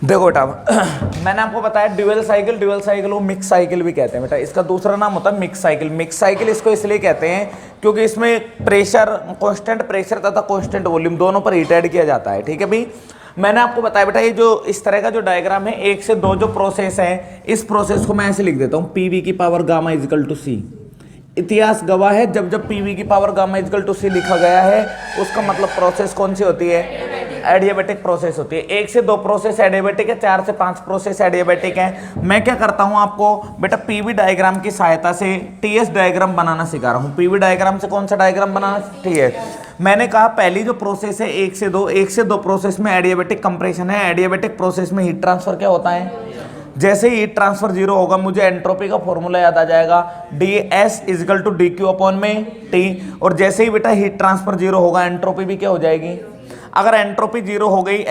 देखो बेटा मैंने आपको बताया ड्यूअल साइकिल को मिक्स साइकिल भी कहते हैं बेटा। इसका दूसरा नाम होता है मिक्स साइकिल। मिक्स साइकिल इसको इसलिए कहते हैं क्योंकि इसमें प्रेशर, कांस्टेंट प्रेशर तथा कांस्टेंट वॉल्यूम दोनों पर हीट ऐड किया जाता है। ठीक है भाई, मैंने आपको बताया बेटा ये जो इस तरह का जो डायग्राम है, 1 से 2 जो प्रोसेस है, इस प्रोसेस को मैं ऐसे लिख देता हूँ, पीवी की पावर गामा इजिकल टू सी। इतिहास गवाह है जब जब पीवी की पावर गामा इजिकल टू सी लिखा गया है उसका मतलब प्रोसेस कौन सी होती है, एडियाबेटिक प्रोसेस होती है। 1 से 2 प्रोसेस एडियाबेटिक है, 4 से 5 प्रोसेस एडियाबेटिक है। मैं क्या करता हूं आपको बेटा पीवी डायग्राम की सहायता से टीएस डायग्राम बनाना सिखा रहा हूं। पीवी डायग्राम से कौन सा डायग्राम बनाना, टीएस। मैंने कहा पहली जो प्रोसेस है 1 से 2 प्रोसेस में एडियाबेटिक कंप्रेशन है। एडियाबेटिक प्रोसेस में हीट ट्रांसफर क्या होता है, जैसे ही हीट ट्रांसफर जीरो होगा मुझे एंट्रोपी का फॉर्मूला याद आ जाएगा, ds equal to D Q upon में टी। और जैसे ही बेटा हीट ट्रांसफर जीरो होगा एंट्रोपी भी क्या हो जाएगी, अगर एंट्रोपी जीरो हो गई,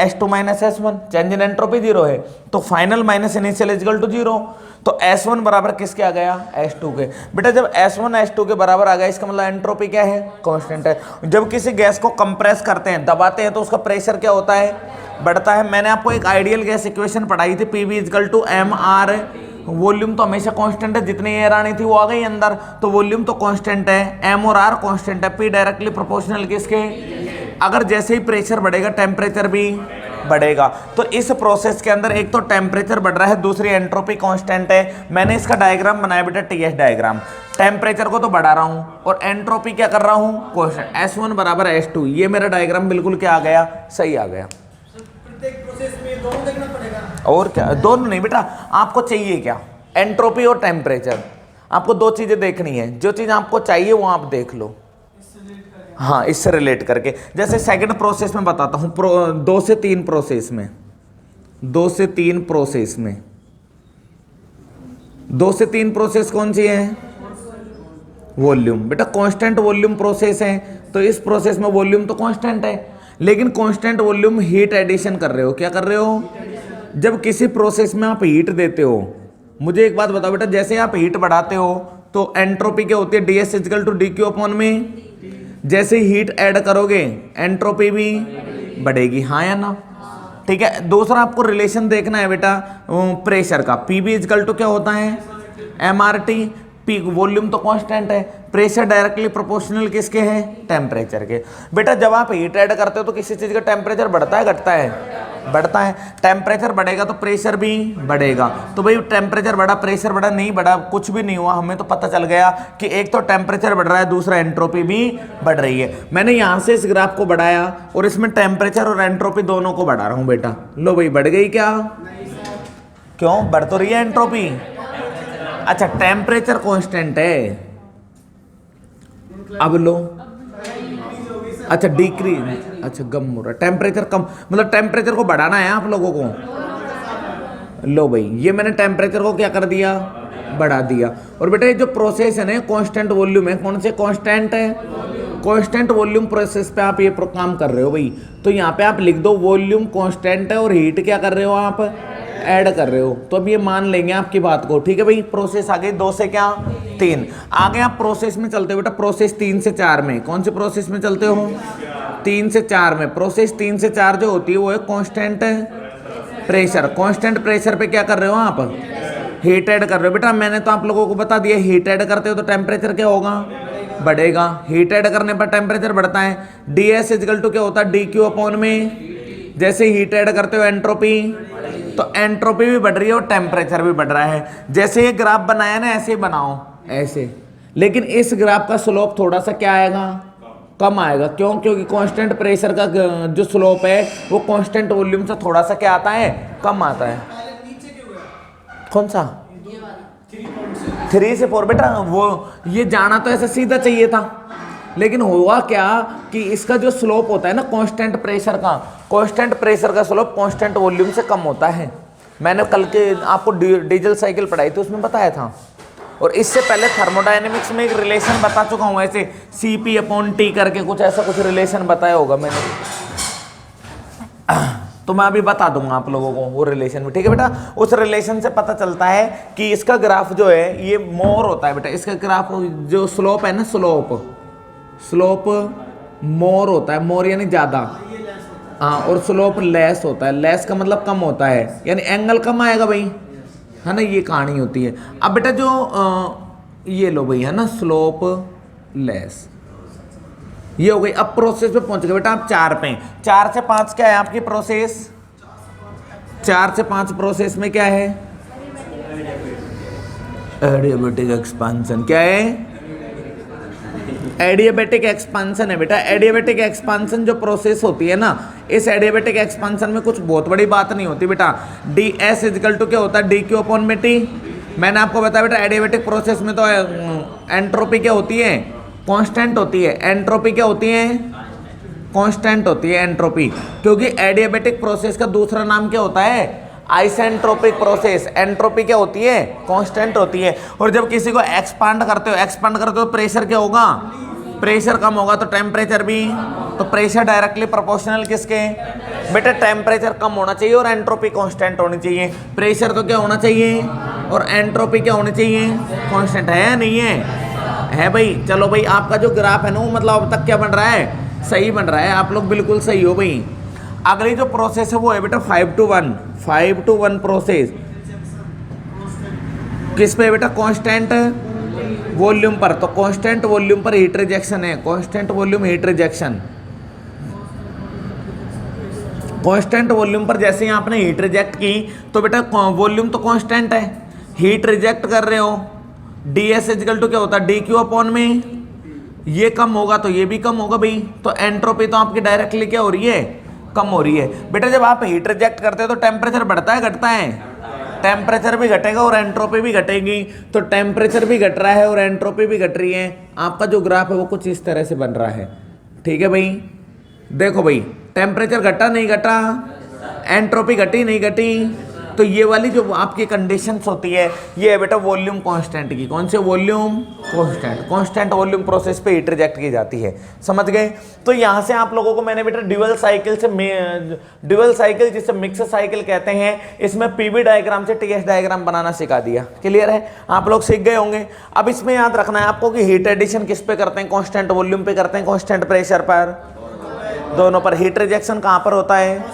S2 minus S1, change in entropy zero है तो final minus initial equal to zero. तो S1 बराबर किसके आ गया, S2 के। बेटा जब S1 S2 के बराबर आ गया इसका मतलब एंट्रोपी क्या है, कांस्टेंट है। जब किसी गैस को कंप्रेस करते हैं, दबाते हैं तो उसका प्रेशर क्या होता है, बढ़ता है। मैंने आपको एक आइडियल गैस इक्वेशन पढ़ाई थी, P V equal to M R. Volume तो हमेशा कांस्टेंट है, जितनी एयर आनी थी वो आ गई अंदर, तो वॉल्यूम तो कांस्टेंट है, एम और आर कांस्टेंट है। पी डायरेक्टली प्रोपोर्शनल किसके, अगर जैसे ही प्रेशर बढ़ेगा टेम्परेचर भी बढ़ेगा। तो इस प्रोसेस के अंदर एक तो टेम्परेचर बढ़ रहा है, दूसरी एंट्रोपी कांस्टेंट है। मैंने इसका डायग्राम बनाया बेटा टीएस डायग्राम। टेम्परेचर को तो बढ़ा रहा हूं और एंट्रोपी क्या कर रहा हूं, कांस्टेंट। S1 बराबर S2, ये मेरा डायग्राम बिल्कुल क्या आ गया, सही आ गया। प्रत्येक प्रोसेस में दोनों देखना पड़ेगा, और क्या, दोनों नहीं बेटा, आपको चाहिए क्या, एंट्रोपी और टेम्परेचर। आपको 2 चीजें देखनी है, जो चीज आपको चाहिए वो आप देख लो। हाँ, इससे रिलेट करके जैसे सेकंड प्रोसेस में बताता हूँ, 2 से 3 प्रोसेस में, 2 से 3 प्रोसेस में, 2 से 3 प्रोसेस कौन सी है, वॉल्यूम। बेटा कांस्टेंट वॉल्यूम प्रोसेस है तो इस प्रोसेस में वॉल्यूम तो कांस्टेंट है, लेकिन कांस्टेंट वॉल्यूम हीट एडिशन कर रहे हो। क्या कर रहे हो, जब किसी प्रोसेस में आप हीट देते हो, मुझे एक बात बताओ बेटा, जैसे आप हीट बढ़ाते हो तो एंट्रोपी क्या होती है, ds equal to D Q upon में। जैसे हीट ऐड करोगे एंट्रोपी भी बढ़ेगी, हाँ या ना। ठीक है, दूसरा आपको रिलेशन देखना है बेटा प्रेशर का। पीबी इजिकल टू क्या होता है, एमआरटी। पी वॉल्यूम तो कांस्टेंट है, प्रेशर डायरेक्टली प्रोपोर्शनल किसके हैं, टेम्परेचर के। बेटा जब आप हीट ऐड करते हो तो किसी चीज का टेम्परेचर बढ़ता है, घटता है, बढ़ता है। टेम्परेचर बढ़ेगा तो प्रेशर भी बढ़ेगा। तो भाई टेम्परेचर बढ़ा, प्रेशर बढ़ा, नहीं बढ़ा, कुछ भी नहीं हुआ। हमें तो पता चल गया कि एक तो टेम्परेचर बढ़ रहा है, दूसरा एंट्रोपी भी बढ़ रही है। मैंने यहाँ से इस ग्राफ को बढ़ाया और इसमें टेम्परेचर और एंट्रोपी दोनों को बढ़ा रहा हूँ बेटा। लो भाई बढ़ गई क्या, क्यों बढ़ तो रही है एंट्रोपी। अच्छा टेम्परेचर कांस्टेंट है, अब लो, अच्छा डिक्रीज, अच्छा कम हो रहा है टेम्परेचर, कम मतलब टेम्परेचर को बढ़ाना है आप लोगों को। लो भाई ये मैंने टेम्परेचर को क्या कर दिया, बढ़ा दिया। और बेटा ये जो प्रोसेस है ना कांस्टेंट वॉल्यूम है, कौन से कांस्टेंट है, कांस्टेंट वॉल्यूम प्रोसेस पे आप ये काम कर रहे हो भाई। तो यहाँ पे आप लिख दो वॉल्यूम कांस्टेंट है और हीट क्या कर रहे हो आप, ऐड कर रहे हो। तो अब ये मान लेंगे आपकी बात को, ठीक है भाई। प्रोसेस आ गई 2 से क्या 3, आगे आप प्रोसेस में चलते हो बेटा। प्रोसेस 3 से 4 में, कौन से प्रोसेस में चलते हो, 3 से 4 में। प्रोसेस 3 से 4 जो होती है वो है कांस्टेंट प्रेशर। कांस्टेंट प्रेशर पे क्या कर रहे हो आप, हीट ऐड कर रहे हो। बेटा मैंने तो आप लोगों को बता दिया हीट ऐड करते हो तो टेम्परेचर क्या होगा, बढ़ेगा। हीट ऐड करने पर टेम्परेचर बढ़ता है। ds इजिकल टू क्या होता है, डी क्यू अपॉन में। जैसे हीट ऐड करते हो एंट्रोपी, तो एंट्रोपी भी बढ़ रही है और टेम्परेचर भी बढ़ रहा है। जैसे ये ग्राफ बनाया ना ऐसे ही बनाओ, ऐसे। लेकिन इस ग्राफ का स्लोप थोड़ा सा क्या आएगा, कम आएगा। क्यों, क्योंकि कांस्टेंट प्रेशर का जो स्लोप है वो कांस्टेंट वॉल्यूम से थोड़ा सा क्या आता है, कम आता है। कौन सा 3 से 4 बेटा, वो ये जाना तो ऐसा सीधा चाहिए था, लेकिन हुआ क्या कि इसका जो स्लोप होता है ना कांस्टेंट प्रेशर का, कांस्टेंट प्रेशर का स्लोप कांस्टेंट वॉल्यूम से कम होता है। मैंने कल के आपको डीजल साइकिल पढ़ाई थी उसमें बताया था। और इससे पहले थर्मोडायनेमिक्स में एक रिलेशन बता चुका हूँ, ऐसे CP/T करके कुछ ऐसा कुछ रिलेशन बताया होगा मैंने, तो मैं अभी बता दूंगा आप लोगों को वो रिलेशन भी, ठीक है बेटा। उस रिलेशन से पता चलता है कि इसका ग्राफ जो है ये मोर होता है बेटा। इसका ग्राफ जो स्लोप है ना, स्लोप मोर होता है, मोर यानी ज़्यादा। ये लेस होता है। हाँ, और स्लोप लेस होता है, लेस का मतलब कम होता है, यानी एंगल कम आएगा भाई, है ना, ये कहानी होती है। अब बेटा जो ये लो भाई, है ना, स्लोप लेस, ये हो गई। अब प्रोसेस पे पहुंच गए बेटा आप 4 पे। 4 से 5 क्या है आपकी प्रोसेस? 4 से 5 प्रोसेस में क्या है? Adiabatic expansion. क्या है? एडियाबेटिक एक्सपांसन है बेटा। एडियाबेटिक एक्सपांसन जो प्रोसेस होती है ना, इस एडियाबेटिक एक्सपांसन में कुछ बहुत बड़ी बात नहीं होती बेटा। डी एस इजिकल टू क्या होता है? डी क्यू अपॉन में टी। मैंने आपको बताया बेटा एडियाबेटिक प्रोसेस में तो एंट्रोपी क्या होती है? कांस्टेंट होती है। एंट्रोपी क्या होती है? कांस्टेंट होती है एंट्रोपी, क्योंकि एडियाबेटिक प्रोसेस का दूसरा नाम क्या होता है? Isentropic process. एंट्रोपी क्या होती है? कांस्टेंट होती है। और जब किसी को एक्सपांड करते हो प्रेशर क्या होगा? प्रेशर कम होगा तो टेम्परेचर भी। तो प्रेशर डायरेक्टली प्रोपोर्शनल किसके? बेटा टेम्परेचर कम होना चाहिए और एंट्रोपी कांस्टेंट होनी चाहिए। प्रेशर तो क्या होना चाहिए और एंट्रोपी क्या होनी चाहिए? कांस्टेंट। है या नहीं है? है भाई। चलो भाई, आपका जो ग्राफ है ना वो मतलब अब तक क्या बन रहा है? सही बन रहा है। आप लोग बिल्कुल सही हो भाई। अगली जो प्रोसेस है वो है बेटा 5 to 1। 5 to 1 प्रोसेस किस पे बेटा? कांस्टेंट वॉल्यूम पर। तो कांस्टेंट वॉल्यूम पर हीट रिजेक्शन है। Constant volume heat rejection. Constant volume पर जैसे ही आपने हीट रिजेक्ट की तो बेटा वॉल्यूम तो कांस्टेंट है, हीट रिजेक्ट कर रहे हो। डी एस इजिकल टू क्या होता है? डी क्यू अपॉन में, ये कम होगा तो ये भी कम होगा भाई। तो एंट्रोपी तो आपकी डायरेक्टली क्या हो रही है? कम हो रही है। बेटा जब आप हीट रिजेक्ट करते हो तो टेम्परेचर बढ़ता है घटता है? टेम्परेचर भी घटेगा और एंट्रोपी भी घटेगी। तो टेम्परेचर भी घट रहा है और एंट्रोपी भी घट रही है। आपका जो ग्राफ है वो कुछ इस तरह से बन रहा है। ठीक है भाई। देखो भाई, टेम्परेचर घटा नहीं घटा, एंट्रोपी घटी नहीं घटी। तो ये वाली जो आपकी कंडीशंस होती है ये है बेटा वॉल्यूम कांस्टेंट की। कौन से? Volume constant. Constant volume process पे हीट रिजेक्ट की जाती है। समझ गए? तो यहाँ से आप लोगों को मैंने बेटा ड्यूअल साइकिल जिसे मिक्स साइकिल कहते हैं, इसमें पीवी डायग्राम से टीएस डायग्राम बनाना सिखा दिया। क्लियर है? आप लोग सीख गए होंगे। अब इसमें याद रखना है आपको कि हीट एडिशन किस पे करते हैं? कांस्टेंट वॉल्यूम पे करते हैं, कांस्टेंट प्रेशर पर, दोनों पर। हीट रिजेक्शन कहाँ पर होता है?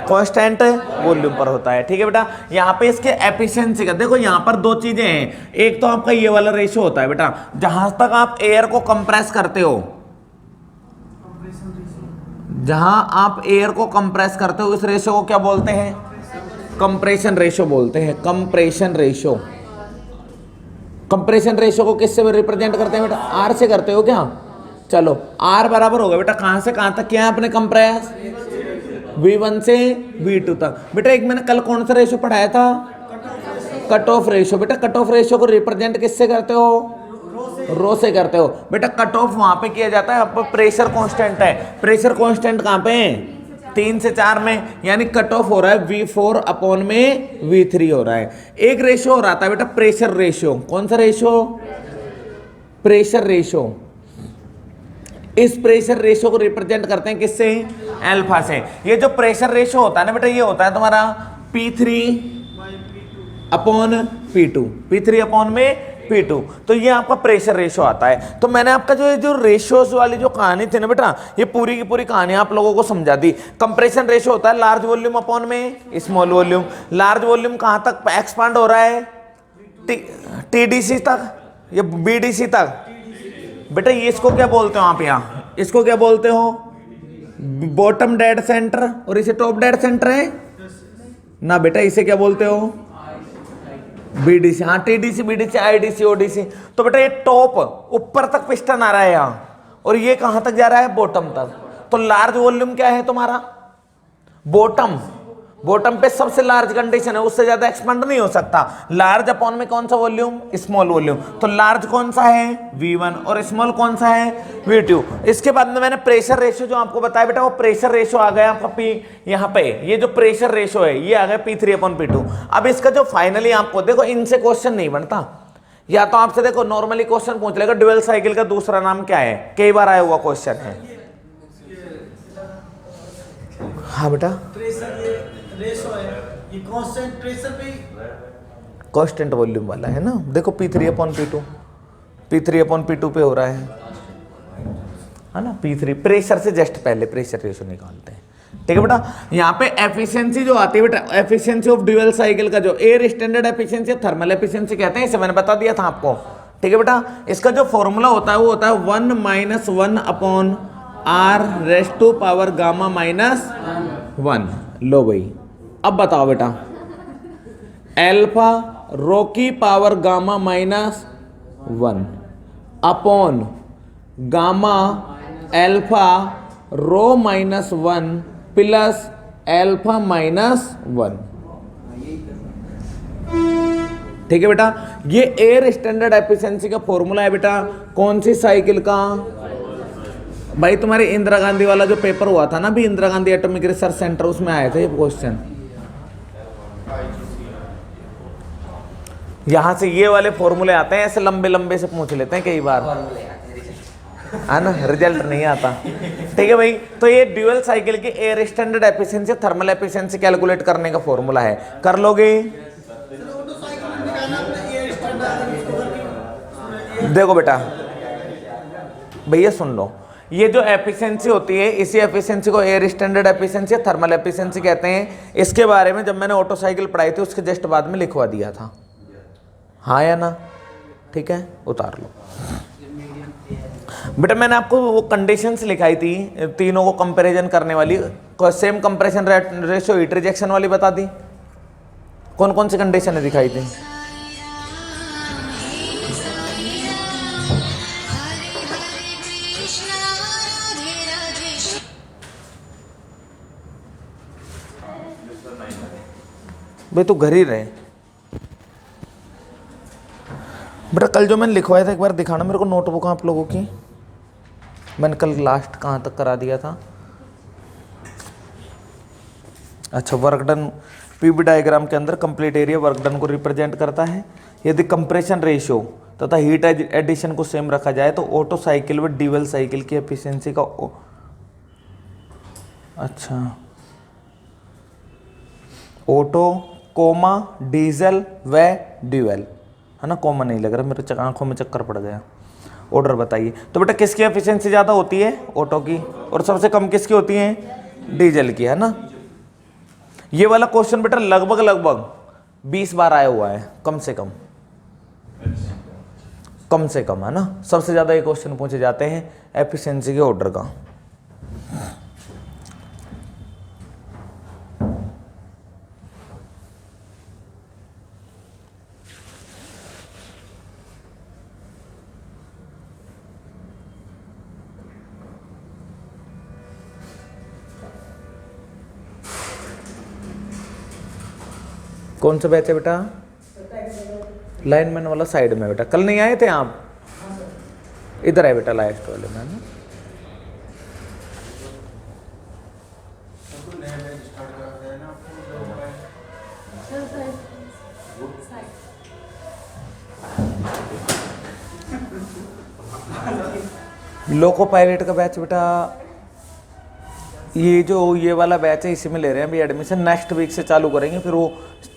कांस्टेंट वॉल्यूम पर होता है। ठीक है बेटा। यहाँ पे इसके एफिशिएंसी का देखो, यहाँ पर 2 चीजें हैं। एक तो आपका ये वाला रेशो होता है बेटा, जहां तक आप एयर को कंप्रेस करते हो, जहां आप एयर को कंप्रेस करते हो, इस रेशो को क्या बोलते हैं? कंप्रेशन रेशो बोलते हैं। Compression ratio. कंप्रेशन रेशो को किससे रिप्रेजेंट करते हैं बेटा? आर से करते हो क्या? चलो, आर बराबर होगा बेटा कहां से कहां तक किया है आपने कंप्रेस? V1 से V2 तक। बेटा एक मैंने कल कौन सा रेशो पढ़ाया था? Cut off ratio. बेटा कट ऑफ रेशो को रिप्रेजेंट किससे करते हो? रो से करते हो। बेटा कट ऑफ वहां पे किया जाता है, अब प्रेशर कांस्टेंट है। प्रेशर कांस्टेंट कहां पे है? 3 से 4 में, यानी कट ऑफ हो रहा है V4 अपॉन में V3 हो रहा है। एक रेशो हो रहा था बेटा प्रेशर रेशो। कौन सा रेशो? Pressure ratio. इस प्रेशर रेशो को रिप्रेजेंट करते हैं किससे? अल्फा से। ये जो प्रेशर रेशो होता है ना बेटा, ये होता है तुम्हारा P3 upon P2। P3 upon में P2। तो ये आपका प्रेशर रेशो आता है। तो मैंने आपका जो रेशियोज वाली जो कहानी थी ना बेटा, ये पूरी की पूरी कहानी आप लोगों को समझा दी। कंप्रेशन रेशो होता है लार्ज वॉल्यूम अपॉन में स्मॉल वॉल्यूम। लार्ज वॉल्यूम कहाँ तक एक्सपांड हो रहा है? TDC तक या BDC तक? बेटा ये इसको क्या बोलते हो आप? यहाँ इसको क्या बोलते हो? Bottom dead centre. और इसे टॉप डेड सेंटर है ना बेटा, इसे क्या बोलते हो? BDC। हाँ, TDC, BDC, IDC, ODC। तो बेटा ये टॉप ऊपर तक पिस्टन आ रहा है यहाँ, और ये कहां तक जा रहा है? बॉटम तक। तो लार्ज वॉल्यूम क्या है तुम्हारा? बॉटम। बॉटम पे सबसे लार्ज कंडीशन है, उससे ज्यादा एक्सपेंड नहीं हो सकता। लार्ज अपॉन में कौन सा वॉल्यूम? Small volume. तो लार्ज कौन सा है? V1, और स्मॉल कौन सा है? V2। इसके बाद में मैंने प्रेशर रेशो जो आपको बताया बेटा, वो प्रेशर रेशो आ गया आपका P। यहाँ पे ये जो प्रेशर रेशो है ये आ गया P3 अपॉन P2। अब इसका जो फाइनली आपको देखो, इनसे क्वेश्चन नहीं बनता। या तो आपसे देखो नॉर्मली क्वेश्चन पूछ लेगा ड्यूअल साइकिल का दूसरा नाम क्या है? कई बार आया हुआ क्वेश्चन है। हाँ बेटा, प्रेशर ये रेशो है, ये कांस्टेंट प्रेशर पे कांस्टेंट वॉल्यूम वाला है ना। देखो P3 upon P2, P3 upon P2 पे हो रहा है। है ना, P3 प्रेशर से जस्ट पहले प्रेशर रेशो निकालते हैं। ठीक है बेटा, यहाँ पे एफिशिएंसी जो आती है बेटा, एफिशिएंसी ऑफ ड्यूअल साइकिल का जो air standard efficiency thermal efficiency कहते हैं, इसे मैंने बता दिया था आपको। ठीक है बेटा, इसका जो फॉर्मूला होता है वो होता है 1 - 1 upon r raise to power gamma -1। लो भाई, अब बताओ बेटा, एल्फा रो की power gamma -1 upon gamma alpha rho -1 plus alpha -1। ठीक है बेटा, ये एयर स्टैंडर्ड एफिशिएंसी का फॉर्मूला है बेटा, कौन सी साइकिल का? भाई तुम्हारे इंदिरा गांधी वाला जो पेपर हुआ था ना भी, Indira Gandhi atomic research centre, उसमें आए थे ये क्वेश्चन। यहां से ये वाले फॉर्मूले आते हैं, ऐसे लंबे लंबे से पूछ लेते हैं कई बार, है ना, रिजल्ट नहीं आता। ठीक है भाई, तो ये ड्यूअल साइकिल की air standard efficiency thermal efficiency calculate करने का फॉर्मूला है, कर लोगे? देखो बेटा भैया सुन लो, ये जो एफिशिएंसी होती है, इसी एफिशिएंसी को air standard efficiency thermal efficiency कहते हैं। इसके बारे में जब मैंने ऑटो साइकिल पढ़ाई थी उसके जस्ट बाद में लिखवा दिया था, हाँ या ना? ठीक है, उतार लो बेटा। मैंने आपको वो कंडीशंस लिखाई थी तीनों को कंपैरिजन करने वाली, same compression ratio heat rejection वाली बता दी। कौन कौन सी कंडीशन दिखाई थी? भाई तू घर ही रहे बेटा। कल जो मैंने लिखवाया था एक बार दिखाना मेरे को नोटबुक आप लोगों की, मैंने कल लास्ट कहाँ तक करा दिया था? अच्छा, वर्क डन पीबी डायग्राम के अंदर कंप्लीट एरिया वर्क डन को रिप्रेजेंट करता है। यदि कंप्रेशन रेशियो तथा हीट एडिशन को सेम रखा जाए तो ऑटो साइकिल व ड्यूअल साइकिल की एफिशिएंसी का अच्छा, ऑटो कोमा डीजल व ड्यूअल, है ना, कॉमन नहीं लग रहा मेरे, आंखों में चक्कर पड़ गया। ऑर्डर बताइए तो बेटा, किसकी एफिशिएंसी ज़्यादा होती है? ऑटो की। और सबसे कम किसकी होती है? डीजल की, है ना। ये वाला क्वेश्चन बेटा लगभग 20 बार आया हुआ है, कम से कम, है ना। सबसे ज़्यादा ये क्वेश्चन पूछे जाते हैं एफिशिएंसी के ऑर्डर का। कौन सा बैच है बेटा? लाइनमैन वाला साइड में बेटा। कल नहीं आए थे आप? इधर है बेटा लास्ट वाले में ना। लोको पायलट का बैच बेटा, ये वाला बैच है, इसी में ले रहे हैं अभी एडमिशन। नेक्स्ट वीक से चालू करेंगे, फिर वो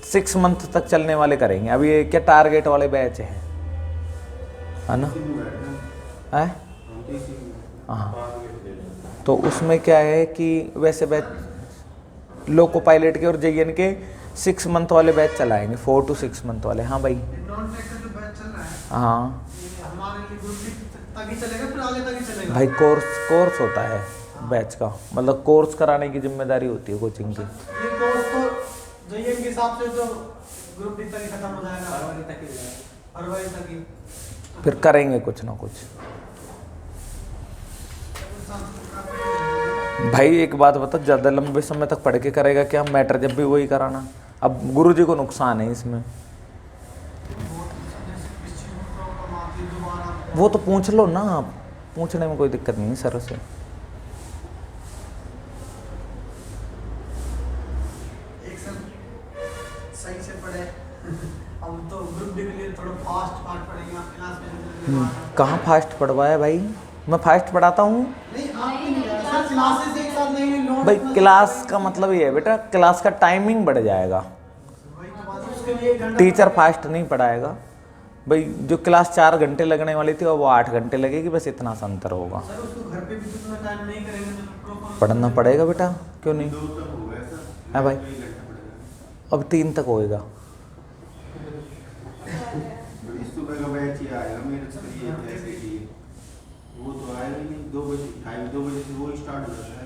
6 मंथ तक चलने वाले करेंगे। अभी ये क्या टारगेट वाले बैच है ना, है? हाँ, तो उसमें क्या है कि वैसे बैच लोको पायलट के और जेईएन के 6 मंथ वाले बैच चलाएंगे, 4 to 6 मंथ वाले। हाँ भाई, हाँ भाई, कोर्स होता है बैच का, मतलब कोर्स कराने की जिम्मेदारी होती है कोचिंग की। ये कोर्स तो जेईएन के हिसाब से तो ग्रुप डी तक ही खत्म हो जाएगा, फरवरी तक ही। फिर करेंगे कुछ ना कुछ। भाई एक बात बता, ज़्यादा लंबे समय तक पढ़ के करेगा क्या? मैटर जब भी वही कराना। अब गुरुजी को नुकसान है इसमें। वो तो पूछ लो ना आप, पूछने में कोई दिक्कत नहीं है सर से। सही से पढ़े, हम तो ग्रुप डी के लिए थोड़ा फास्ट पढ़ेंगे। आप क्लास में कहाँ फास्ट पढ़वाया भाई? मैं फास्ट पढ़ाता हूँ? नहीं, आप भी नहीं सर, क्लासेस एक साथ नहीं नोट। भाई क्लास का मतलब ये है बेटा, क्लास का टाइमिंग बढ़ जाएगा। वही तो बात है, उसके लिए 1 घंटा टीचर फास्ट नहीं पढ़ाएगा भाई। जो क्लास 4 घंटे लगने वाली थी वो 8 घंटे लगेगी, बस इतना सा अंतर होगा। सर उसको घर पे भी तो तुम्हें टाइम नहीं करेंगे तो प्रॉपर पढ़ना पड़ेगा बेटा, क्यों नहीं? 2 तक हो गया सर। हाँ भाई, 2 ही घंटा पड़ेगा। अब 3 तक होएगा। इस सुबह का बैच ही आएगा मेरे से, ये ऐसे ही वो तो आएगा ही नहीं। 2 बजे 2:30 बजे से वो स्टार्ट हो जाता है।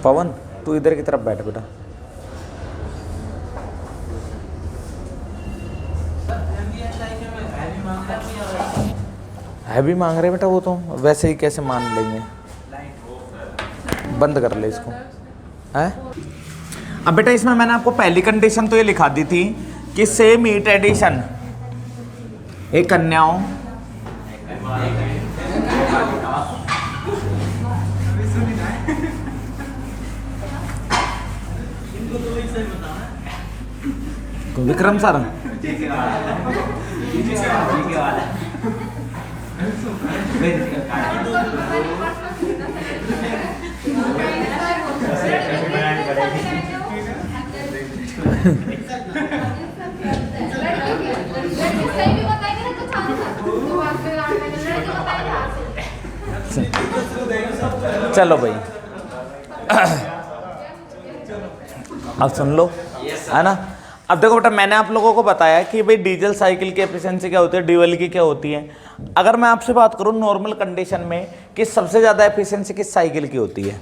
पवन, तू इधर की तरफ बैठ बेटा। हैवी मांग रहे बेटा, वो तो वैसे ही कैसे मान लेंगे। बंद कर ले इसको, है। अब बेटा इसमें मैंने आपको पहली कंडीशन तो ये लिखा दी थी कि सेम ईट एडिशन एक कन्याओं विक्रम सर चलो भाई, अब सुन लो, है ना। अब देखो बेटा, मैंने आप लोगों को बताया कि भाई डीजल साइकिल की एफिशिएंसी क्या होती है, ड्यूअल की क्या होती है। अगर मैं आपसे बात करूं नॉर्मल कंडीशन में कि सबसे ज्यादा एफिशिएंसी किस साइकिल की होती है,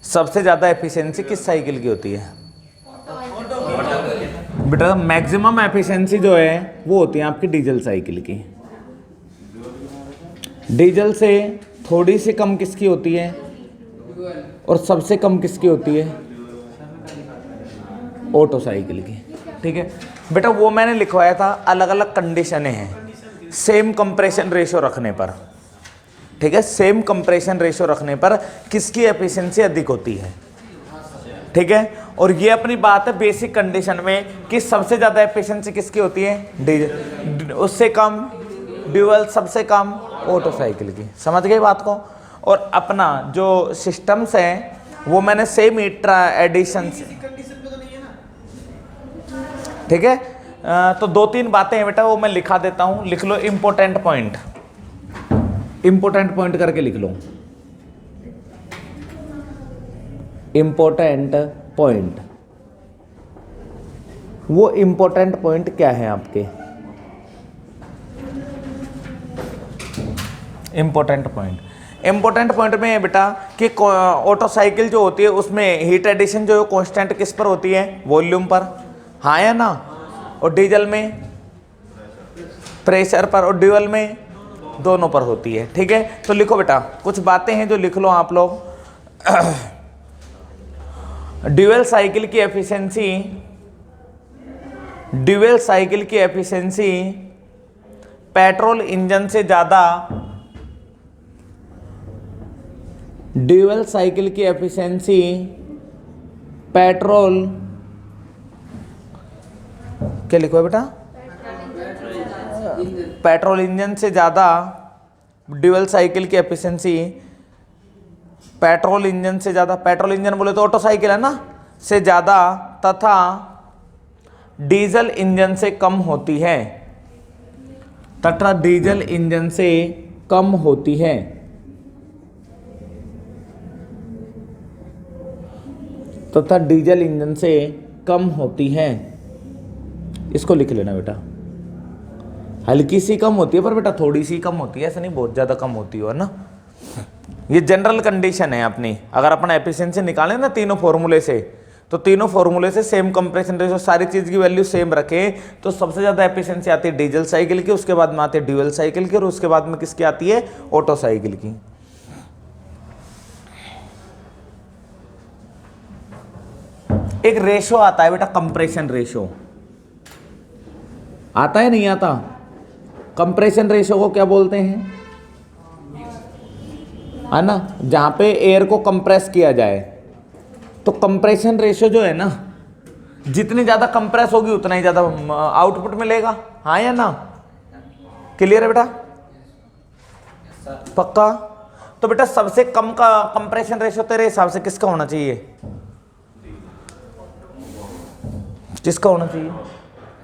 सबसे ज्यादा एफिशिएंसी किस साइकिल की होती है बेटा? मैक्सिमम एफिशिएंसी जो है वो होती है आपकी डीजल साइकिल की। डीजल से थोड़ी सी कम किसकी होती है और सबसे कम किसकी होती है? ऑटो साइकिल की। ठीक है बेटा, वो मैंने लिखवाया था, अलग अलग कंडीशनें हैं सेम कंप्रेशन रेशियो रखने पर। ठीक है, सेम कंप्रेशन रेशियो रखने पर किसकी एफिशिएंसी अधिक होती है। ठीक है, और ये अपनी बात है बेसिक कंडीशन में कि सबसे ज्यादा एफिशिएंसी किसकी होती है? डीजल, उससे कम ड्यूअल, सबसे कम ऑटो साइकिल की। समझ गए बात को। और अपना जो सिस्टम्स हैं वो मैंने सेम एडिशन से, ठीक है। तो 2-3 बातें हैं बेटा, वो मैं लिखा देता हूं, लिख लो। इंपॉर्टेंट पॉइंट, इंपॉर्टेंट पॉइंट करके लिख लो। इंपॉर्टेंट पॉइंट, वो इंपॉर्टेंट पॉइंट क्या है आपके? इंपॉर्टेंट पॉइंट, इंपॉर्टेंट पॉइंट में है बेटा कि ऑटो साइकिल जो होती है उसमें हीट एडिशन जो है कांस्टेंट किस पर होती है? वॉल्यूम पर, हाँ या ना। और डीजल में प्रेशर पर, और ड्यूअल में दोनों पर होती है। ठीक है, तो लिखो बेटा, कुछ बातें हैं जो लिख लो आप लोग। ड्यूअल साइकिल की एफिशिएंसी, ड्यूअल साइकिल की एफिशिएंसी पेट्रोल इंजन से ज्यादा, ड्यूअल साइकिल की एफिशिएंसी पेट्रोल, क्या लिखो है बेटा, पेट्रोल इंजन से ज्यादा, ड्यूअल साइकिल की एफिशिएंसी पेट्रोल इंजन से ज्यादा, पेट्रोल इंजन बोले तो ऑटो साइकिल है ना, से ज्यादा तथा डीजल इंजन से कम होती है, तथा डीजल इंजन से कम होती है। तथा डीजल इंजन से कम होती है। इसको लिख लेना बेटा, हल्की सी कम होती है, पर बेटा थोड़ी सी कम होती है, ऐसा नहीं बहुत ज्यादा कम होती हो, है ना। ये जनरल कंडीशन है अपनी। अगर अपन एफिशिएंसी निकालें ना तीनों फॉर्मूले से, तो तीनों फॉर्मूले से सेम कंप्रेशन रेशो, सारी चीज की वैल्यू सेम रखे, तो सबसे ज्यादा एफिशिएंसी आती है डीजल साइकिल की, उसके बाद में आती है ड्यूअल साइकिल की, और उसके बाद में किसकी आती है, ऑटो साइकिल की। एक रेशो आता है बेटा, कंप्रेशन रेशो आता है, नहीं आता? कंप्रेशन रेशो को क्या बोलते हैं, है ना, जहां पे एयर को कंप्रेस किया जाए। तो कंप्रेशन रेशो जो है ना, जितनी ज्यादा कंप्रेस होगी उतना ही ज्यादा आउटपुट मिलेगा, हाँ या ना? क्लियर है बेटा, पक्का? तो बेटा सबसे कम का कंप्रेशन रेशो तेरे हिसाब से किसका होना चाहिए, किसका होना चाहिए?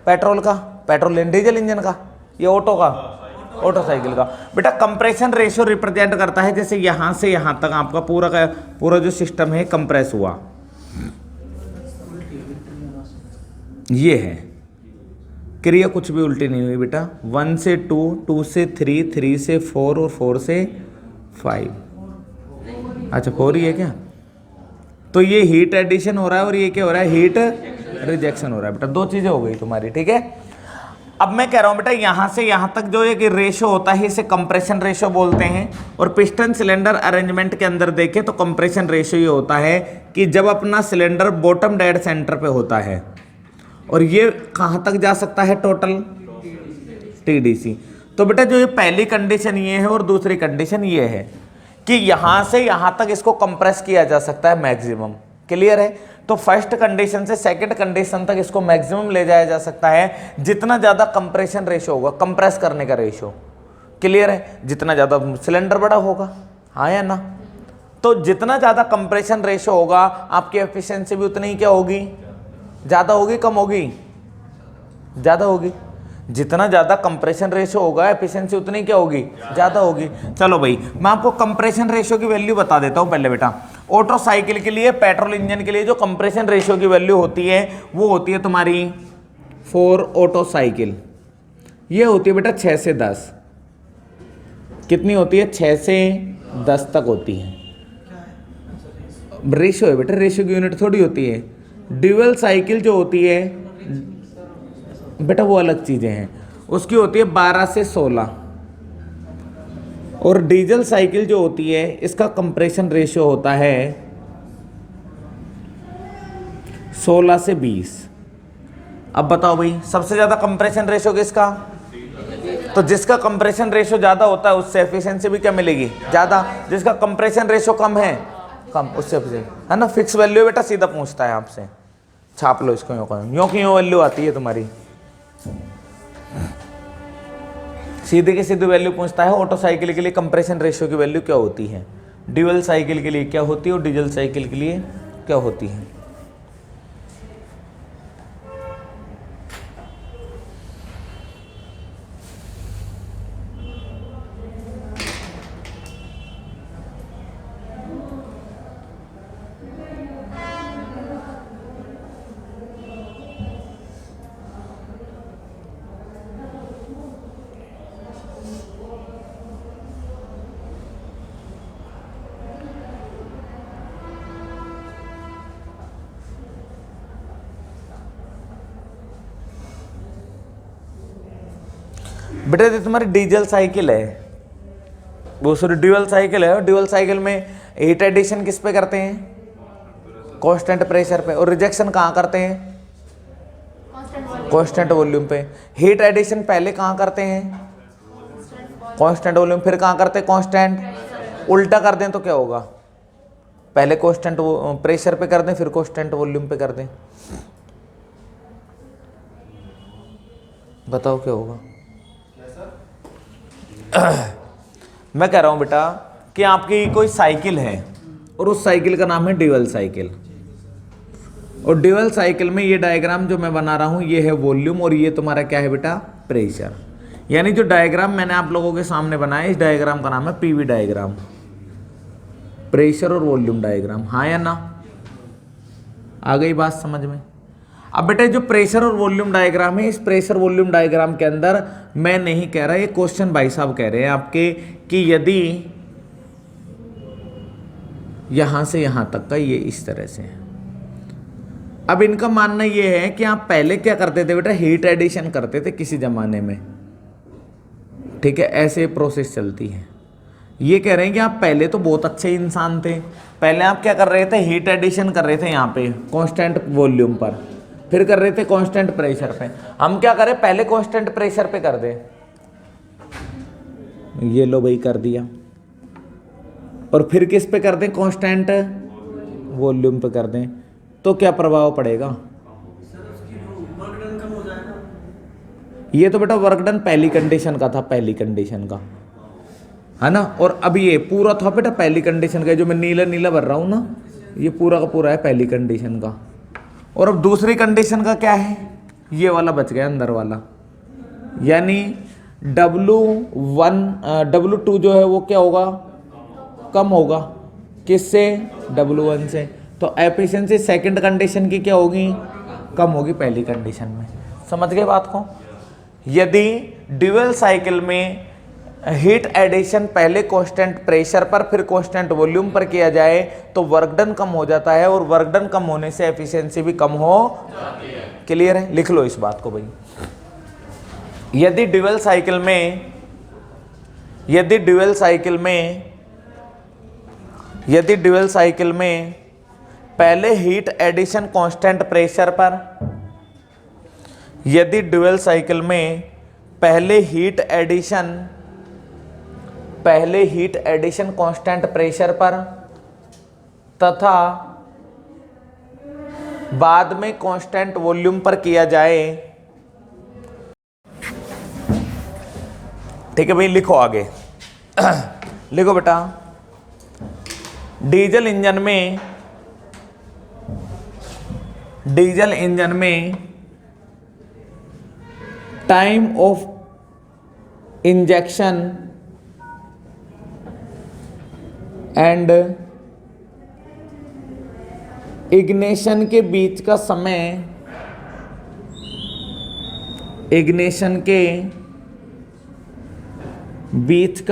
पेट्रोल का, पेट्रोल डीजल इंजन का, या ऑटो का, ऑटो साइकिल का। बेटा कंप्रेशन रेशियो रिप्रेजेंट करता है, जैसे यहां से यहां तक आपका पूरा का पूरा जो सिस्टम है कंप्रेस हुआ, ये है क्रिया, कुछ भी उल्टी नहीं हुई बेटा। 1 से 2, 2 से 3, 3 से 4 और 4 से 5। अच्छा 4 ही है क्या? तो ये हीट एडिशन हो रहा है और ये क्या हो रहा है, हीट रिजेक्शन हो रहा है बेटा। दो चीजें हो गई तुम्हारी, ठीक है। अब मैं कह रहा हूं बेटा यहां से यहां तक जो एक रेशो होता है इसे कंप्रेशन रेशो बोलते हैं। और पिस्टन सिलेंडर अरेंजमेंट के अंदर देखें तो कंप्रेशन रेशो ये होता है कि जब अपना सिलेंडर बॉटम डेड सेंटर पे होता है, और ये कहां तक जा सकता है टोटल, TDC। तो बेटा जो ये पहली कंडीशन ये है और दूसरी कंडीशन ये है कि यहां से यहां तक इसको कंप्रेस किया जा सकता है मैक्सिमम। क्लियर है? तो फर्स्ट कंडीशन से सेकंड कंडीशन तक इसको मैक्सिमम ले जाया जा सकता है जितना ज्यादा कंप्रेशन रेशो होगा, कंप्रेस करने का रेशो। क्लियर है? जितना ज्यादा सिलेंडर बड़ा होगा, हाँ या ना? तो जितना ज्यादा कंप्रेशन रेशो होगा आपकी एफिशिएंसी भी उतनी ही क्या होगी, ज्यादा होगी, कम होगी, ज्यादा होगी। जितना ज्यादा कंप्रेशन रेशो होगा एफिशिएंसी उतनी क्या होगी, ज्यादा होगी। चलो भाई मैं आपको कंप्रेशन रेशो की वैल्यू बता देता हूं पहले बेटा। ऑटो साइकिल के लिए, पेट्रोल इंजन के लिए जो कंप्रेशन रेशो की वैल्यू होती है वो होती है तुम्हारी फॉर ऑटो साइकिल, ये होती है बेटा 6 से 10। कितनी होती है? 6 से 10 तक होती है। रेशो है बेटा, रेशो की यूनिट थोड़ी होती है। ड्यूअल साइकिल जो होती है बेटा वो अलग चीजें हैं, उसकी होती है 12 से 16। और डीजल साइकिल जो होती है इसका कंप्रेशन रेशियो होता है 16 से 20। अब बताओ भाई सबसे ज्यादा कंप्रेशन रेशियो किसका? तो जिसका कंप्रेशन रेशियो ज्यादा होता है उससे एफिशिएंसी भी क्या मिलेगी, ज्यादा। जिसका कंप्रेशन रेशियो कम है, कम, उससे है ना। फिक्स वैल्यू बेटा सीधा पूछता है आपसे, छाप लो इसको, यूं की यूं वैल्यू आती है तुम्हारी, सीधे की सीधी वैल्यू पूछता है। ऑटो साइकिल के लिए कंप्रेशन रेशियो की वैल्यू क्या होती है, ड्यूअल साइकिल के लिए क्या होती है और डीजल साइकिल के लिए क्या होती है। बेटा ये तुम्हारी डीजल साइकिल है, वो सॉरी ड्यूअल साइकिल है। ड्यूअल साइकिल में हीट एडिशन किस पे करते हैं? कांस्टेंट प्रेशर पे। और रिजेक्शन कहाँ करते हैं? कांस्टेंट वॉल्यूम पे। हीट एडिशन पहले कहाँ करते हैं? Constant volume. फिर कहाँ करते हैं? कांस्टेंट। उल्टा कर दें तो क्या होगा? पहले कांस्टेंट प्रेशर पे कर दें फिर कांस्टेंट वॉल्यूम पे कर दें, बताओ क्या होगा? मैं कह रहा हूं बेटा कि आपकी कोई साइकिल है और उस साइकिल का नाम है ड्यूअल साइकिल। और ड्यूअल साइकिल में ये डायग्राम जो मैं बना रहा हूं ये है वॉल्यूम और ये तुम्हारा क्या है बेटा? प्रेशर। यानी जो डायग्राम मैंने आप लोगों के सामने बनाया इस डायग्राम का नाम है पीवी डायग्राम, प्रेशर और वॉल्यूम डायग्राम। हाँ या ना? आ गई बात समझ में? अब बेटा जो प्रेशर और वॉल्यूम डायग्राम है, इस प्रेशर वॉल्यूम डायग्राम के अंदर मैं नहीं कह रहा, ये क्वेश्चन भाई साहब कह रहे हैं आपके कि यदि यहां से यहां तक का ये इस तरह से है। अब इनका मानना ये है कि आप पहले क्या करते थे बेटा? हीट एडिशन करते थे किसी जमाने में, ठीक है, ऐसे प्रोसेस चलती है। ये कह रहे हैं कि आप पहले तो बहुत अच्छे इंसान थे, पहले आप क्या कर रहे थे? हीट एडिशन कर रहे थे यहाँ पे कांस्टेंट वॉल्यूम पर, फिर कर रहे थे कांस्टेंट प्रेशर पे। हम क्या करें? पहले कांस्टेंट प्रेशर पे कर दें, ये लो भाई कर दिया, और फिर किस पे कर दें? कांस्टेंट वॉल्यूम पे कर दें, तो क्या प्रभाव पड़ेगा? ये तो बेटा वर्क डन पहली कंडीशन का था, पहली कंडीशन का है ना। और अब ये पूरा था बेटा पहली कंडीशन का, जो मैं नीला नीला भर रहा हूं ना, ये पूरा का पूरा है पहली कंडीशन का। और अब दूसरी कंडीशन का क्या है? ये वाला बच गया अंदर वाला, यानी W2 जो है वो क्या होगा? कम होगा। किससे? W1 से। तो एफिशिएंसी सेकंड कंडीशन की क्या होगी? कम होगी पहली कंडीशन में। समझ गए बात को? यदि ड्यूअल साइकिल में हीट एडिशन पहले कांस्टेंट प्रेशर पर फिर कांस्टेंट वॉल्यूम पर किया जाए तो वर्क डन कम हो जाता है, और वर्क डन कम होने से एफिशिएंसी भी कम हो जाती है। क्लियर है? लिख लो इस बात को भाई। यदि ड्यूअल साइकिल में पहले हीट एडिशन कांस्टेंट प्रेशर पर, यदि ड्यूअल साइकिल में पहले हीट एडिशन कांस्टेंट प्रेशर पर तथा बाद में कांस्टेंट वॉल्यूम पर किया जाए, ठीक है भाई, लिखो आगे। लिखो बेटा, डीजल इंजन में time of injection and ignition के बीच का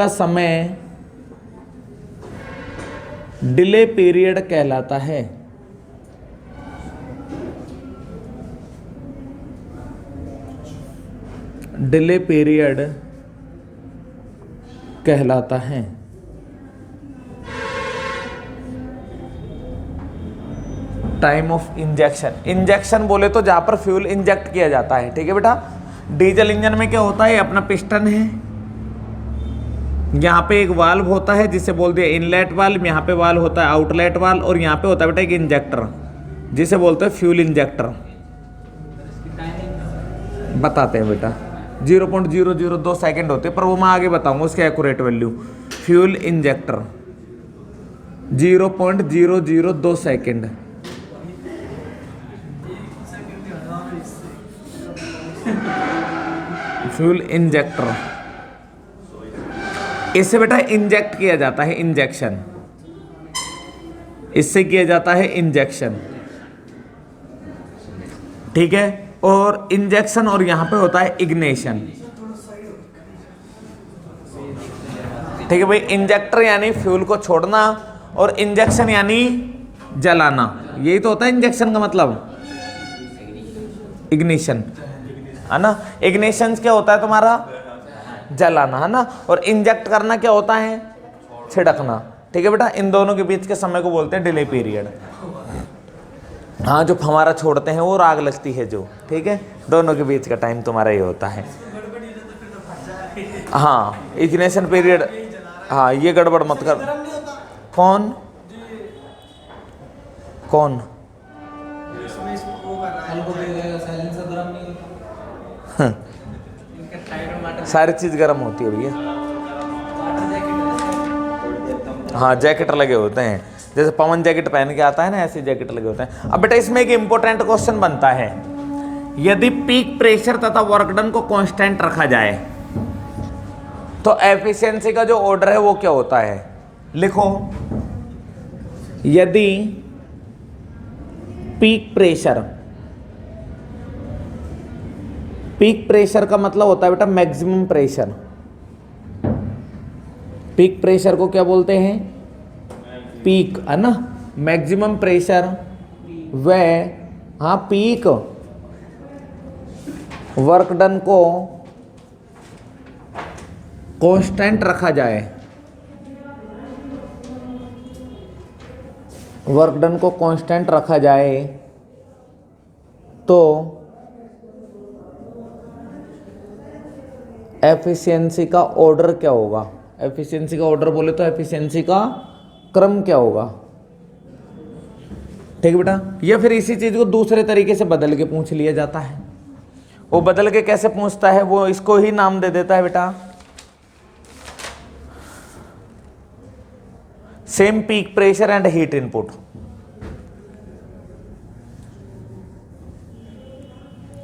समय, डिले पीरियड कहलाता है। डिले पीरियड कहलाता है। टाइम ऑफ इंजेक्शन बोले तो जहां पर फ्यूल इंजेक्ट किया जाता है, ठीक है बेटा। डीजल इंजन में क्या होता है? अपना पिस्टन है, यहाँ पे एक वाल्व होता है जिसे बोल दिया इनलेट वाल्व, यहाँ पे वाल्व होता है आउटलेट वाल्व, और यहाँ पे होता है बेटा एक इंजेक्टर जिसे बोलते हैं फ्यूल इंजेक्टर। बताते हैं बेटा, 0.002 सेकंड होते हैं, पर वो मैं आगे बताऊंगा उसके accurate value. Fuel injector 0.002 second. Fuel injector, इससे बेटा इंजेक्ट किया जाता है, इंजेक्शन, इससे किया जाता है इंजेक्शन, ठीक है। और इंजेक्शन और यहां पे होता है इग्निशन, ठीक है भाई। इंजेक्टर यानी फ्यूल को छोड़ना और इंजेक्शन यानी जलाना, यही तो होता है इंजेक्शन का मतलब, इग्निशन, है ना। इग्निशन क्या होता है तुम्हारा? जलाना, है ना। और इंजेक्ट करना क्या होता है? छिड़कना। ठीक है बेटा, इन दोनों के बीच के समय को बोलते हैं डिले पीरियड। हाँ, जो फव्वारा छोड़ते हैं वो और आग लगती है जो, ठीक है, दोनों के बीच का टाइम तुम्हारा ये होता है। हाँ, इग्निशन पीरियड। हाँ, ये गड़बड़ मत कर। कौन कौन? इसमें वो कर रहा है, साइलेंसर गरम नहीं होता। इनका टायर वाटर सारी चीज गर्म होती है भैया। जैकेट। हाँ, जैकेट लगे होते हैं, जैसे पवन जैकेट पहन के आता है ना, ऐसे जैकेट लगे होते हैं। अब बेटा इसमें एक इंपॉर्टेंट क्वेश्चन बनता है, यदि पीक प्रेशर तथा वर्क डन को कांस्टेंट रखा जाए तो एफिशिएंसी का जो ऑर्डर है वो क्या होता है? लिखो, यदि पीक प्रेशर का मतलब होता है बेटा मैक्सिमम प्रेशर। पीक प्रेशर को क्या बोलते हैं? पीक, है ना। मैक्सिमम प्रेशर व हाँ पीक वर्क डन को कांस्टेंट रखा जाए, वर्क डन को कांस्टेंट रखा जाए तो एफिशिएंसी का ऑर्डर क्या होगा? एफिशिएंसी का ऑर्डर बोले तो एफिशिएंसी का क्रम क्या होगा? ठीक है बेटा। या फिर इसी चीज को दूसरे तरीके से बदल के पूछ लिया जाता है। वो बदल के कैसे पूछता है, वो इसको ही नाम दे देता है बेटा same peak pressure and heat input.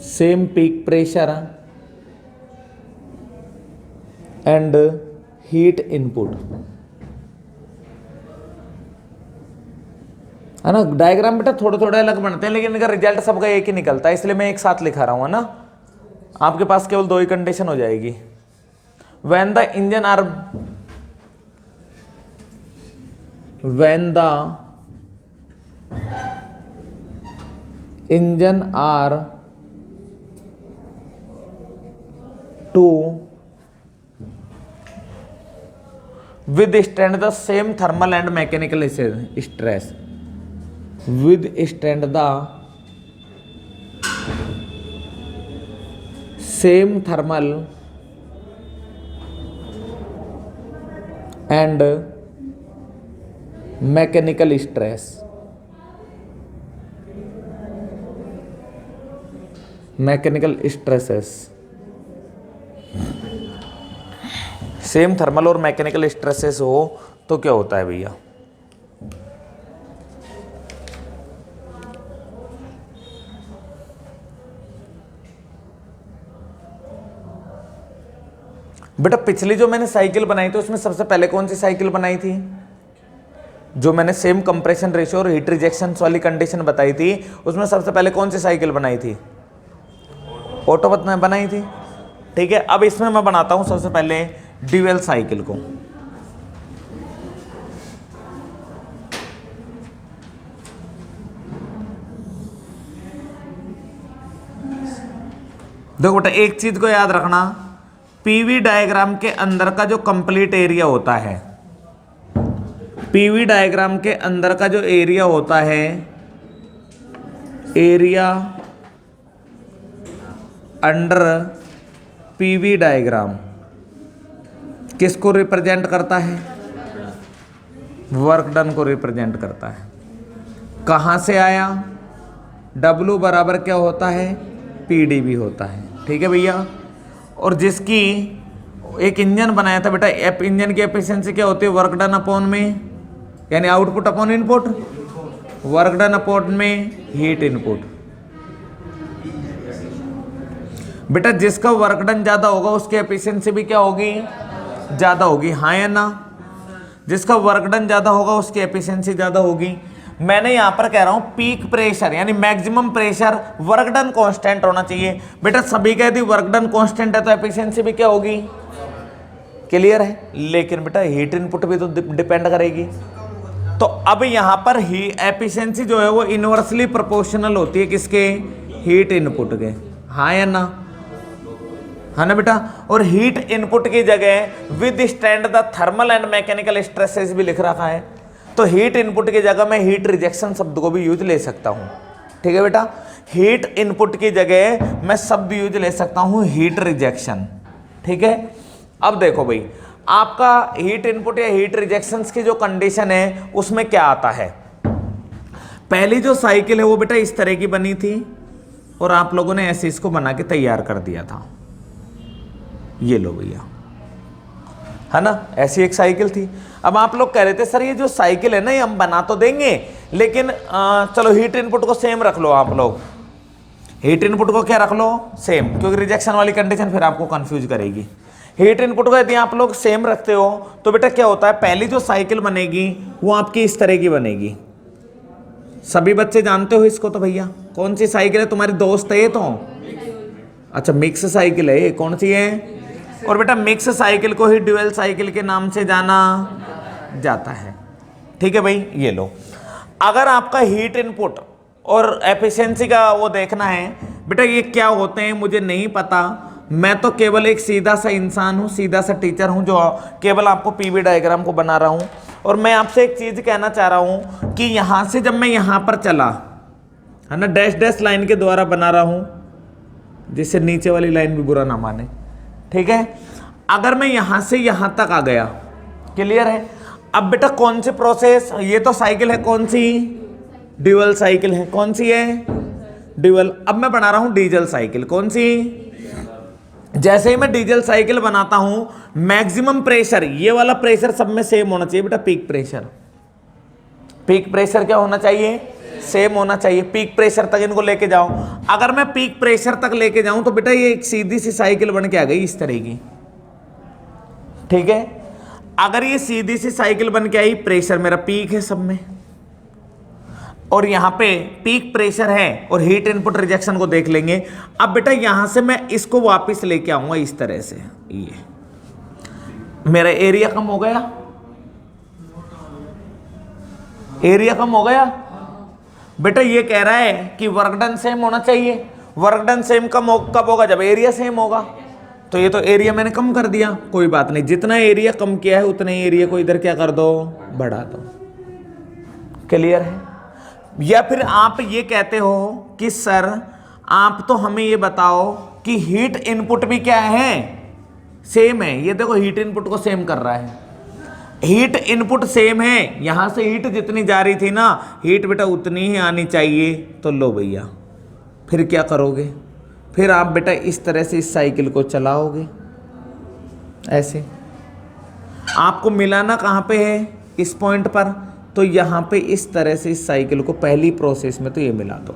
Same peak pressure and heat input, है ना। डायग्राम बेटा थोड़े थोड़े अलग बनते हैं लेकिन इनका रिजल्ट सबका एक ही निकलता है, इसलिए मैं एक साथ लिखा रहा हूं, है ना। आपके पास केवल दो ही कंडीशन हो जाएगी। when the engine are to withstand the same thermal and mechanical stress, withstand the same thermal and mechanical stress, mechanical stresses, same thermal और मैकेनिकल स्ट्रेसेस हो तो क्या होता है भैया? बेटा पिछली जो मैंने साइकिल बनाई थी उसमें सबसे पहले कौन सी साइकिल बनाई थी? जो मैंने सेम कंप्रेशन रेशियो और हीट रिजेक्शन वाली कंडीशन बताई थी उसमें सबसे पहले कौन सी साइकिल बनाई थी? ऑटो बनाई थी। ठीक है, अब इसमें मैं बनाता हूं सबसे पहले ड्यूअल साइकिल को। देखो बेटा एक चीज को याद रखना, पीवी डायग्राम के अंदर का जो कंप्लीट एरिया होता है, पीवी डायग्राम के अंदर का जो एरिया होता है, एरिया अंडर पीवी डायग्राम किसको रिप्रेजेंट करता है? वर्क डन को रिप्रेजेंट करता है। कहां से आया? W बराबर क्या होता है? PdV होता है। ठीक है भैया। और जिसकी एक इंजन बनाया था बेटा, इंजन की एफिशिएंसी क्या होती है? वर्क डन अपॉन में, यानी output upon input, work done upon में हीट इनपुट। बेटा जिसका वर्क डन ज्यादा होगा उसकी एफिशिएंसी भी क्या होगी? ज्यादा होगी, हाँ या ना? जिसका वर्क डन ज्यादा होगा उसकी एफिशिएंसी ज्यादा होगी। मैंने यहां पर कह रहा हूं पीक प्रेशर यानी maximum pressure, work done constant होना चाहिए। बेटा सभी का यदि वर्क डन कांस्टेंट है तो एफिशिएंसी भी क्या होगी? क्लियर है। लेकिन बेटा हीट इनपुट भी तो डिपेंड करेगी। तो अब यहां पर ही एफिशिएंसी जो है वो इनवर्सली प्रोपोर्शनल होती है किसके? हीट इनपुट के, हाँ या ना? है ना बेटा। और हीट इनपुट की जगह with stand the thermal and mechanical stresses भी लिख रखा है, तो हीट इनपुट की जगह मैं हीट रिजेक्शन शब्द को भी यूज ले सकता हूँ। ठीक है बेटा, हीट इनपुट की जगह मैं शब्द यूज ले सकता हूँ हीट रिजेक्शन। ठीक है, अब देखो भाई आपका हीट इनपुट या हीट रिजेक्शंस की जो कंडीशन है उसमें क्या आता है। पहली जो साइकिल है वो बेटा इस तरह की बनी थी और आप लोगों ने ऐसे इसको बना के तैयार कर दिया था। ये लो भैया, है ना, ऐसी एक साइकिल थी। अब आप लोग कह रहे थे सर ये जो साइकिल है ना ये हम बना तो देंगे, लेकिन चलो हीट इनपुट को सेम रख लो। आप लोग हीट इनपुट को क्या रख लो, सेम, क्योंकि रिजेक्शन वाली कंडीशन फिर आपको कंफ्यूज करेगी। हीट इनपुट को यदि आप लोग सेम रखते हो तो बेटा क्या होता है, पहली जो साइकिल बनेगी वो आपकी इस तरह की बनेगी। सभी बच्चे जानते हो इसको तो भैया, कौन सी साइकिल है तुम्हारी दोस्त है ये तो, अच्छा मिक्स साइकिल है ये, कौन सी है। और बेटा मिक्स साइकिल को ही ड्यूअल साइकिल के नाम से जाना जाता है। ठीक है भाई, ये लो। अगर आपका हीट इनपुट और एफिशिएंसी का वो देखना है बेटा ये क्या होते हैं मुझे नहीं पता, मैं तो केवल एक सीधा सा इंसान हूँ, सीधा सा टीचर हूँ जो केवल आपको पीवी डायग्राम को बना रहा हूँ। और मैं आपसे एक चीज कहना चाह रहा हूँ कि यहाँ से जब मैं यहाँ पर चला, है ना, डैश डैश लाइन के द्वारा बना रहा हूँ, जिससे नीचे वाली लाइन भी बुरा ना माने। ठीक है, अगर मैं यहां से यहां तक आ गया, क्लियर है। अब बेटा कौन सी प्रोसेस, ये तो साइकिल है कौन सी, ड्यूअल साइकिल है, कौन सी है, ड्यूअल। अब मैं बना रहा हूं डीजल साइकिल, कौन सी। जैसे ही मैं डीजल साइकिल बनाता हूं, मैक्सिमम प्रेशर, ये वाला प्रेशर सब में सेम होना चाहिए बेटा, पीक प्रेशर। पीक प्रेशर क्या होना चाहिए, सेम होना चाहिए। पीक प्रेशर तक इनको लेके जाओ। अगर मैं पीक प्रेशर तक लेके जाऊं तो बेटा ये एक सीधी सी साइकिल बन के आ गई इस तरह की। ठीक है, अगर ये सीधी सी साइकिल बन के आई, प्रेशर मेरा पीक है सब में, और यहां पे पीक प्रेशर है और हीट इनपुट रिजेक्शन को देख लेंगे। अब बेटा यहां से मैं इसको वापस लेके आऊंगा इस तरह से, ये मेरा एरिया कम हो गया, एरिया कम हो गया। बेटा ये कह रहा है कि वर्क डन सेम होना चाहिए। वर्क डन सेम कब होगा, जब एरिया सेम होगा। तो ये तो एरिया मैंने कम कर दिया, कोई बात नहीं, जितना एरिया कम किया है उतने एरिया को इधर क्या कर दो, बढ़ा दो। क्लियर है। या फिर आप ये कहते हो कि सर आप तो हमें ये बताओ कि हीट इनपुट भी क्या है, सेम है। ये देखो हीट इनपुट को सेम कर रहा है, हीट इनपुट सेम है, यहां से हीट जितनी जा रही थी ना, हीट बेटा उतनी ही आनी चाहिए। तो लो भैया, फिर क्या करोगे, फिर आप बेटा इस तरह से इस साइकिल को चलाओगे ऐसे। आपको मिलाना कहाँ पे है, इस पॉइंट पर, तो यहाँ पे इस तरह से इस साइकिल को पहली प्रोसेस में तो ये मिला दो,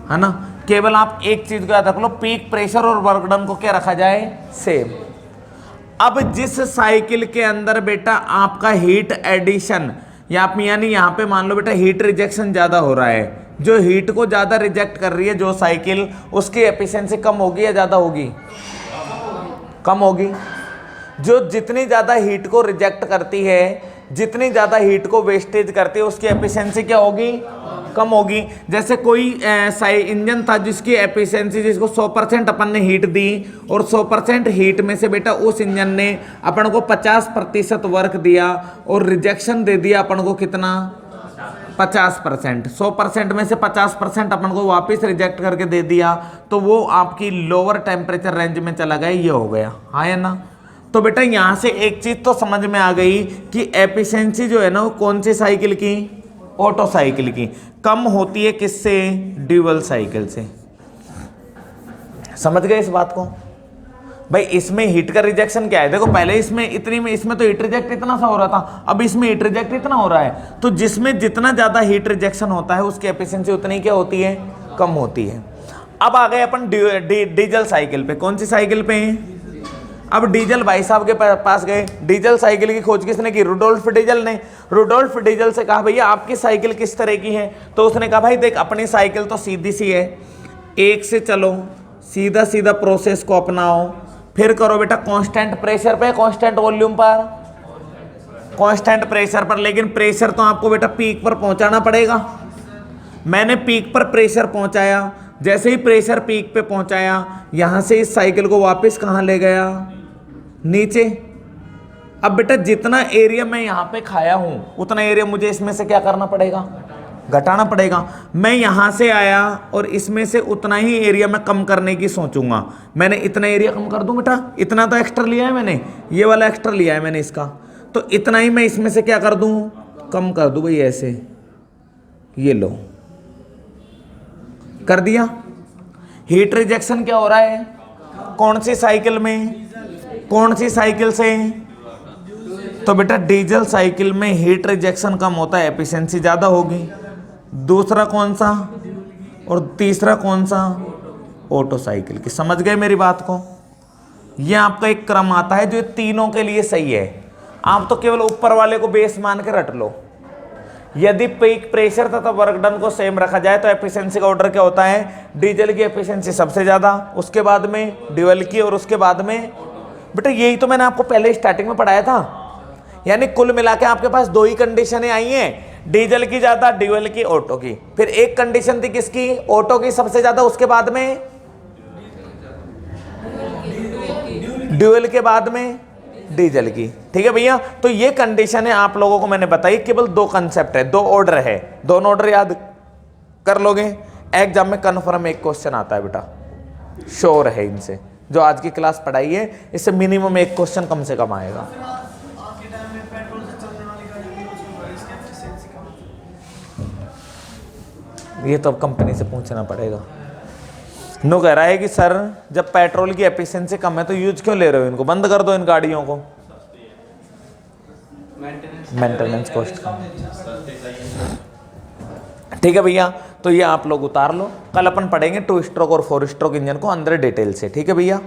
है ना। केवल आप एक चीज को याद रख लो, पीक प्रेशर और वर्क डन को क्या रखा जाए, सेम। अब जिस साइकिल के अंदर बेटा आपका हीट एडिशन या आप यानी यहाँ पे मान लो बेटा हीट रिजेक्शन ज़्यादा हो रहा है, जो हीट को ज़्यादा रिजेक्ट कर रही है जो साइकिल, उसकी एफिशिएंसी कम होगी या ज़्यादा होगी, कम होगी। जो जितनी ज़्यादा हीट को रिजेक्ट करती है, जितनी ज़्यादा हीट को वेस्टेज करती है, उसकी एफिशिएंसी क्या होगी, कम होगी। जैसे कोई इंजन था जिसकी एफिशिएंसी, जिसको 100% अपन ने हीट दी और 100% हीट में से बेटा उस इंजन ने अपन को 50% वर्क दिया और रिजेक्शन दे दिया अपन को कितना, 50%। 100% में से 50% अपन को वापस रिजेक्ट करके दे दिया, तो वो आपकी लोअर टेम्परेचर रेंज में चला गया, ये हो गया, हाँ या ना। तो बेटा यहाँ से एक चीज तो समझ में आ गई कि एफिशिएंसी जो है ना वो कौन सी साइकिल की, ऑटो साइकिल की, कम होती है किससे, ड्यूअल साइकिल से। समझ गए इस बात को भाई। इसमें हीट का रिजेक्शन क्या है, देखो पहले इसमें इतनी में, इसमें तो हीट रिजेक्ट इतना सा हो रहा था, अब इसमें हीट रिजेक्ट इतना हो रहा है। तो जिसमें जितना ज्यादा हीट रिजेक्शन होता है उसकी एफिशिएंसी उतनी क्या होती है, कम होती है। अब आ गए अपन डीजल साइकिल पे। कौन सी साइकिल पे, अब डीजल भाई साहब के पास गए। डीजल साइकिल की खोज किसने की, रुडोल्फ डीजल ने। रुडोल्फ डीजल से कहा भैया आपकी साइकिल किस तरह की है, तो उसने कहा भाई देख अपनी साइकिल तो सीधी सी है, एक से चलो, सीधा सीधा प्रोसेस को अपनाओ, फिर करो बेटा कांस्टेंट प्रेशर पे, कांस्टेंट वॉल्यूम पर, कांस्टेंट प्रेशर पर। लेकिन प्रेशर तो आपको बेटा पीक पर पहुंचाना पड़ेगा। मैंने पीक पर प्रेशर पहुंचाया, जैसे ही प्रेशर पीक पे पहुंचाया, यहां से इस साइकिल को वापस कहां ले गया, नीचे। अब बेटा जितना एरिया मैं यहाँ पे खाया हूं उतना एरिया मुझे इसमें से क्या करना पड़ेगा, घटाना पड़ेगा। मैं यहाँ से आया और इसमें से उतना ही एरिया मैं कम करने की सोचूंगा। मैंने इतना एरिया कम कर दूं बेटा, इतना तो एक्स्ट्रा लिया है मैंने, ये वाला एक्स्ट्रा लिया है मैंने इसका, तो इतना ही मैं इसमें से क्या कर दूं, कम कर दूं भाई, ऐसे ये लो कर दिया। हीट रिजेक्शन क्या हो रहा है, कौन सी साइकिल में, कौन सी साइकिल से, तो बेटा डीजल साइकिल में हीट रिजेक्शन कम होता है, एफिशिएंसी ज़्यादा होगी। दूसरा कौन सा, और तीसरा कौन सा, ऑटो साइकिल की। समझ गए मेरी बात को? ये आपका एक क्रम आता है जो तीनों के लिए सही है। आप तो केवल ऊपर वाले को बेस मान के रट लो। यदि पीक प्रेशर तथा वर्क डन को सेम रखा जाए तो एफिशिएंसी का ऑर्डर क्या होता है, डीजल की एफिशिएंसी सबसे ज़्यादा, उसके बाद में ड्यूल की, और उसके बाद में बेटा यही तो मैंने आपको पहले स्टार्टिंग में पढ़ाया था। यानी कुल मिला के आपके पास दो ही कंडीशनें आई हैं, डीजल की ज्यादा, ड्यूल की, ऑटो की। फिर एक कंडीशन थी किसकी, ऑटो की सबसे ज्यादा, उसके बाद में ड्यूल के बाद में डीजल की। ठीक है भैया, तो ये कंडीशन है आप लोगों को मैंने बताई। केवल दो कंसेप्ट है, दो ऑर्डर है, दोनों ऑर्डर याद कर लोगे, एग्जाम में कन्फर्म एक क्वेश्चन आता है बेटा, श्योर है। इनसे जो आज की क्लास पढ़ाई है इससे मिनिमम एक क्वेश्चन कम से कम आएगा। ये तो अब कंपनी से पूछना पड़ेगा। नो कह रहा है कि सर जब पेट्रोल की एफिशिएंसी कम है तो यूज क्यों ले रहे हो इनको, बंद कर दो इन गाड़ियों को, मेंटेनेंस कॉस्ट कम। ठीक है भैया, तो ये आप लोग उतार लो, कल अपन पढ़ेंगे 2 स्ट्रोक और 4 स्ट्रोक इंजन को अंदर डिटेल से। ठीक है भैया।